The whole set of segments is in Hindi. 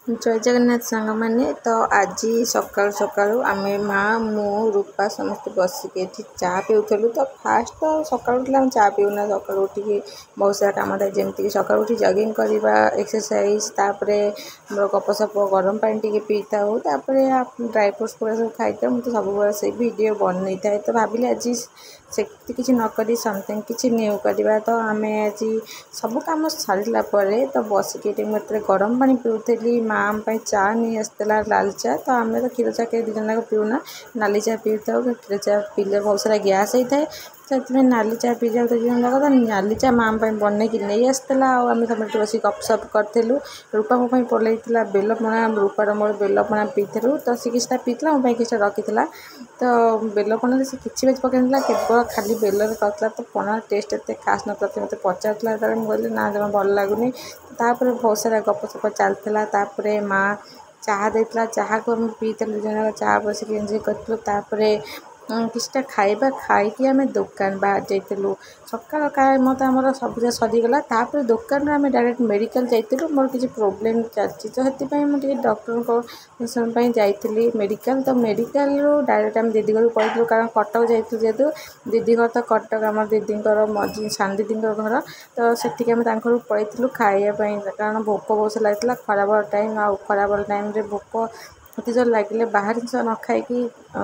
जय जगन्नाथ सांग मैंने तो आज सकाल सकाल आम माँ मु रूपा समस्त बसिक चा पीऊलु। तो फास्ट तो सकाल उठे आम चा पीऊना सकाल उठिक बहुत सारा कम था जमीक सकाल उठी जगिंग करवा एक्सरसाइज तापर मोर गपसप गरम पानी टी पी था ड्राई फ्रुट्स पूरा सब खाई था मुझे सब से वीडियो बनई था। तो भाविली आज से किसी नक समथिंग किसी न्यू करवा। तो आम आज सब कम सारा तो बसिक मतलब गरम पानी पीऊली माँ आम चा नहीं आसला लाल चा। तो आम तो क्षीर चा के दिजन जाक पीऊना नाली चा पी था क्षीर चा पीले बहुत सारा गैस होता है से नाली चा पी जाऊ दिजन जाक। तो नाली चा माँ बनई कि नहीं आसला आम समस्त बस गपसप करूँ। रूपा मो पलई बेलपणा रूपार मोर बेलपणा पीलु। तो सी किसी पीला मोप कि रखी तो बेलपणा से किसी भी पकड़ केवल खाली बेलर करता। तो पणा टेस्ट एत खास ना मत पचार मुझे ना जमा भल लगुनि। बहुत सारा गपसप चलता माँ चाह देता चाह को आम पीलु जन चाह बस एंजय करूँ। किसी खाइबा खाई आम दुकान बाहर जाइलु सकाल काय मत आम सब सरीगला। दुकान आम डायरेक्ट मेडिकल जाइलु मोर किसी प्रोब्लेम चलती तो से मुझे डॉक्टर जाइली मेडिकल। तो मेडिकल डायरेक्ट आम दीदी घर पलू कारण कटक जाइलु जेहेतु दीदी घर तो कटक आम दीदी मझी सान दीदी घर। तो से आम पलू खावाई कारण भोक बहुत लगे खराब टाइम आ खराब टाइम भोक अति जोर लगे बाहर जिन न खाई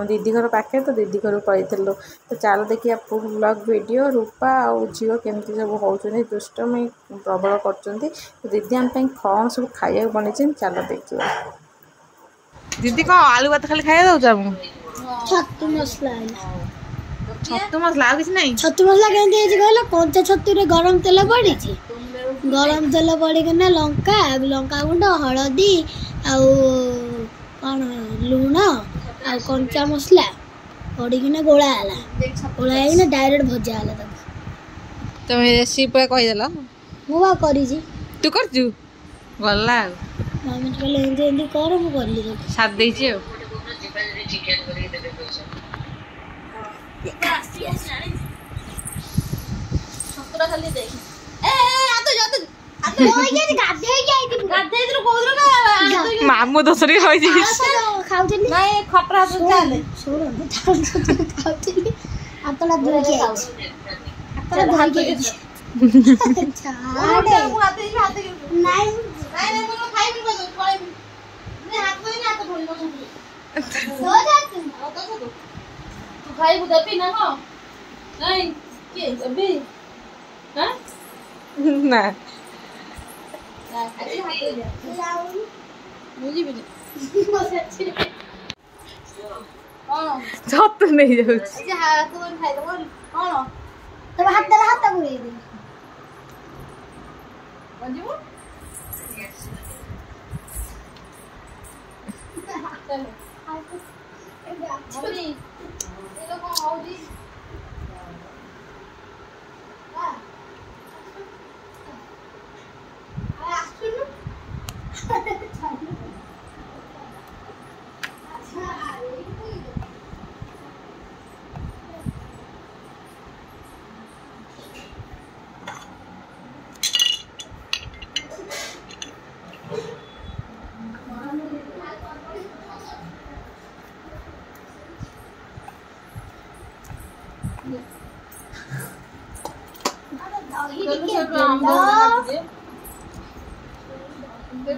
दीदी घर पाखे तो दीदी घर पलू। तो चलो देखिए ब्लॉग वीडियो रूपा आ झील केमती सब होती दुष्टमी प्रबल कर दीदी आम कौन सब खाया बन चलो देखिए। दीदी कौन आलू भात खाली खाया दौर छतु मसला छतु मसला किसी नहीं छतु मसला केमती कहल कंचा छतु गरम तेल पड़ी गरम तेल पड़ना लंका लंका गुंड हलदी कौन लुण आ कंचा मसला पड़ना गोला डायरेक्ट भजा तुम रेसिपी पूरा कहीदेल मुझे कर तू कर गला मामी कहले एंदी एंदी कर मु करली साथ देछि सतरा खाली देख ए आ तो जा तो गाधे गाधे कोदरो ना मामू दोसरी होई जी खाउचनी नहीं खटरा तो चले छोड़ खाउचनी आतला दूर के आतला दूर के छाड़े मु हाथे नहीं नहीं मु खाइबी बजो खाइबी ने हाथ कोई ना तो ढोली बसो हो जात तू खाइबू देबी ना हो नहीं के देबी हां ना अच्छी हाथ ले लाओ मुझे भी बस अच्छी कौन छत नहीं जाऊ अच्छा हाथ को खाइ दो कौन तब हाथ बुले दे बंजीबू चलो मम्मी ये लोग कौन होगी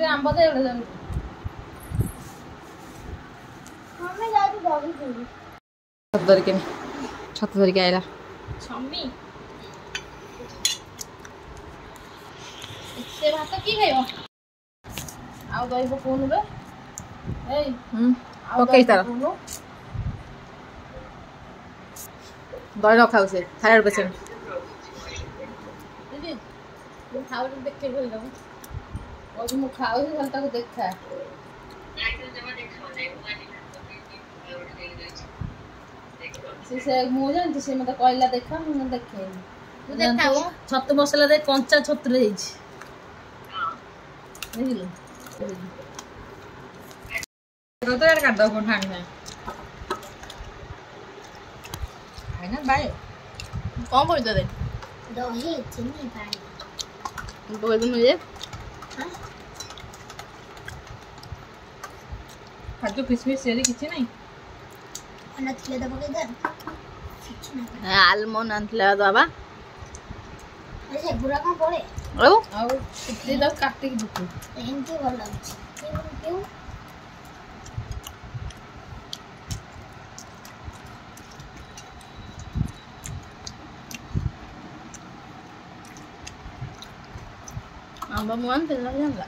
आंब दे छत धरिक आइला छम्मी से भात की खाइबो आ दही पकोनु बे ए पकई तार दही न खाऊ से थायराइड पेशेंट दीदी तू खाओ देख के बोल दो और मु खाओ से भलता को देखा से मु जानती से मत कहला देखा मु देखे तू देखाओ छतु मसला दे कंचा छतु रे हिच बुझिलो तो यार कर दो कोन ठान में है ना भाई कौन बोल दे दही चीनी पानी बोल मुझे काजू किशमिश सेरी किछि नहीं अन थिले दबो के दे आलमंड आनथिला बाबा अरे बुरा का पड़े आउ इतली दब काट के दुख एंती भल लागछ क्यों आंबा मुआन तेला जानला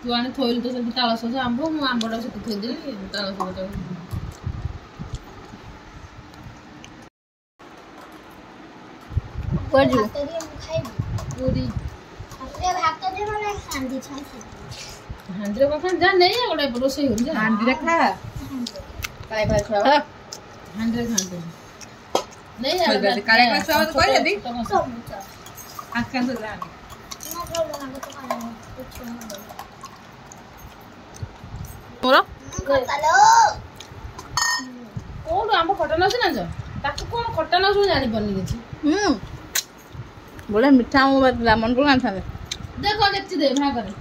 तू आने थोइल तो सब ताला सो आंबो मु आंबोडा से थोइ देली ताला सो कोइ जु पूरी अपने भात दे माने हांडी छासी हांडी को खान जा नहीं ओडा रोसई हो जा हांडी रे खा काय काय खाओ हांडी खांदे नहीं यार काय काय खाओ तो कोई दी आज कान तो जा मोर हेलो कोन आंबो खटा न सुना जा ताको कोन खटा न सुन जानि पन्नी गेछि बोले मिठा मु लेमन को आनथाले देखो लेछि दे भा करे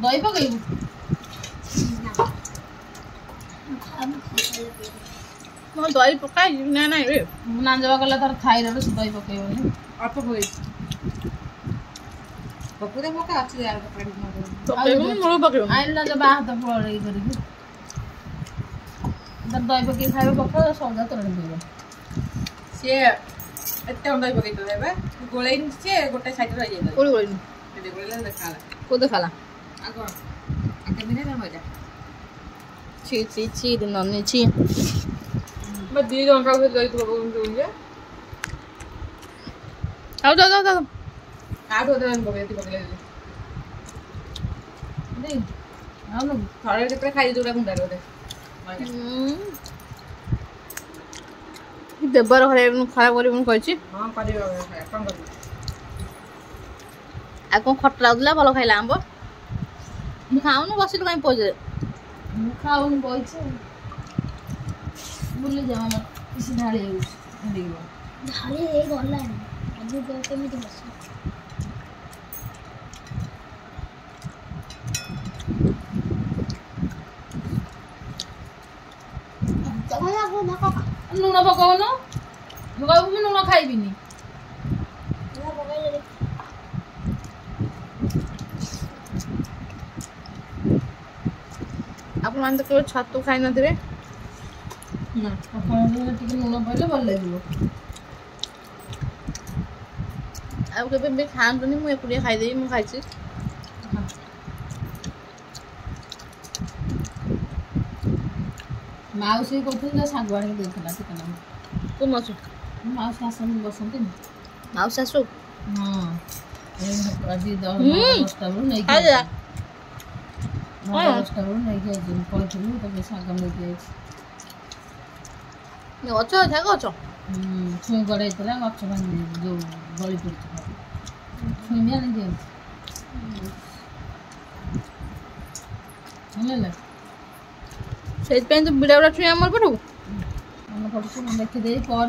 दही पकईबू mo doi पकाई ना ना रे नांजवा गला तार थाइरॉइड से दही पकईबू अल्प पकई पकुरे मोका अछि यार पकड़ी न पकाई मोर पकाई आइल ना जब बाह त पड़ई करी दब दही पकई खाइबो पका सौदा तोड़ देबो से एते दही पकई तो देबे गोळेइन से गोटे साइड रह जाय कोई कोई ते गोळेला देखाला को देखाला आगो आके मिने ना मजा ची ची ची नन्नी ची मैं दी जंका से दही तो दूंगे आओ जाओ जाओ जाओ आठ होते हैं बगैर पकड़े नहीं आओ ना थोड़े देर खाई दूरा गुंडा रोते देवर घरे खराब करी कहछि हां परिवा कम कर आ को खट लाउला भलो खाइला आंबो खाउनु बसिलु काई पोजे खाउन बोइछ बुल्ले जामा मत किसी ढाळे देखिबो ढाळे हे गला अभी को केमिति बस जमा को ना लूण पकाउनो मु कहबो मु लूण खाइबिनी ना पकाई आपण मान तो छतु खाइ नथिबे ना पकाउनो टिके लूण पइले भल लागिबो अब केबे बे खानतनी मु एपुडिया खाइ देई मु खाइछि माउसी कोथुला सागवाणी देथला ठिकाना को मसु माउसी आसन बसंती माउ सासु हां अभी 10 बरू नहीं आ जा 10 बरू नहीं के दिन कोथुलु तो सागम ले के ने अचो था गचो छुई गड़ाइतला गछ बांधी जो गली पड़छ छुई मिया नहीं दे होला सेत पे तो बिड़ा बिड़ा छुई हमर पठो हम पड़छ देखि दे पर